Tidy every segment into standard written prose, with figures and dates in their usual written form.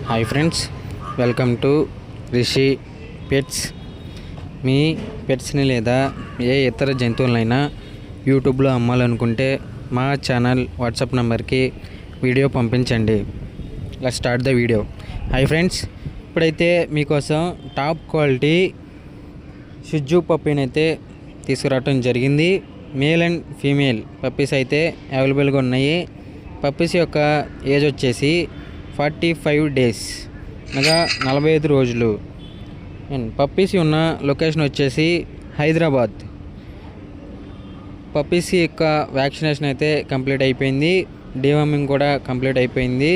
Hi friends, welcome to Rishi pets. మీ పెట్స్ని లేదా ఏ ఇతర జంతువులైనా యూట్యూబ్లో అమ్మాలనుకుంటే మా ఛానల్ వాట్సాప్ నెంబర్కి వీడియో పంపించండి. Let's start the video. Hi friends, ఇప్పుడైతే మీకోసం టాప్ క్వాలిటీ షిట్జూ పప్పీని అయితే తీసుకురావడం జరిగింది. మేల్ అండ్ ఫీమేల్ పప్పీస్ అయితే అవైలబుల్గా ఉన్నాయి. పప్పీస్ యొక్క ఏజ్ వచ్చేసి 45 డేస్, అనగా 45 రోజులు. అండ్ పప్పీస్ ఉన్న లొకేషన్ వచ్చేసి హైదరాబాద్. పప్పీస్ యొక్క వ్యాక్సినేషన్ అయితే కంప్లీట్ అయిపోయింది, డీవార్మింగ్ కూడా కంప్లీట్ అయిపోయింది.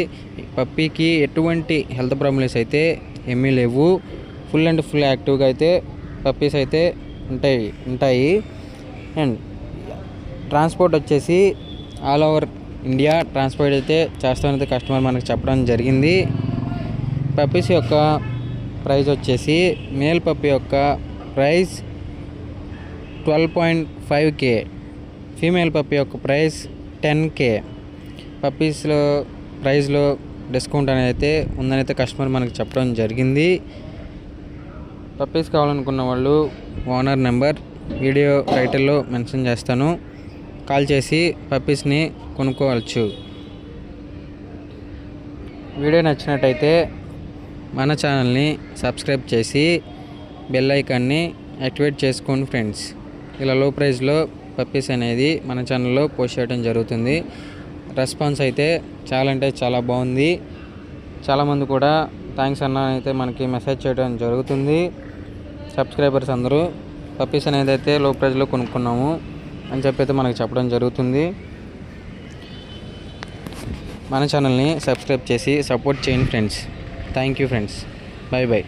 పప్పీకి ఎటువంటి హెల్త్ ప్రాబ్లమ్స్ అయితే ఏమీ లేవు. ఫుల్ అండ్ ఫుల్ యాక్టివ్గా అయితే పప్పీస్ అయితే ఉంటాయి. అండ్ ట్రాన్స్పోర్ట్ వచ్చేసి ఆల్ ఓవర్ ఇండియా ట్రాన్స్పోర్ట్ అయితే చేస్తానైతే కస్టమర్ మనకు చెప్పడం జరిగింది. పప్పీస్ యొక్క ప్రైస్ వచ్చేసి మేల్ పప్పీ యొక్క ప్రైస్ 12.5K, ఫీమేల్ పప్పీ యొక్క ప్రైస్ 10K. పప్పీస్లో ప్రైస్లో డిస్కౌంట్ అనేది అయితే ఉందని అయితే కస్టమర్ మనకు చెప్పడం జరిగింది. పప్పీస్ కావాలనుకున్న వాళ్ళు ఓనర్ నెంబర్ వీడియో టైటిల్లో మెన్షన్ చేస్తాను, కాల్ చేసి పప్పీస్ని కొనుక్కోవచ్చు. వీడియో నచ్చినట్టయితే మన ఛానల్ని సబ్స్క్రైబ్ చేసి బెల్ ఐకాన్ని యాక్టివేట్ చేసుకోండి ఫ్రెండ్స్. ఇలా లో ప్రైస్లో పప్పీస్ అనేది మన ఛానల్లో పోస్ట్ చేయడం జరుగుతుంది. రెస్పాన్స్ అయితే చాలా అంటే చాలా బాగుంది. చాలామంది కూడా థ్యాంక్స్ అన్న అయితే మనకి మెసేజ్ చేయడం జరుగుతుంది. సబ్స్క్రైబర్స్ అందరూ పప్పీస్ అనేది అయితే లో ప్రైస్లో కొనుక్కున్నాము అని చెప్పి అయితే మనకు చెప్పడం జరుగుతుంది. మన ఛానల్ని సబ్స్క్రైబ్ చేసి సపోర్ట్ చేయండి friends. Thank you friends. Bye bye.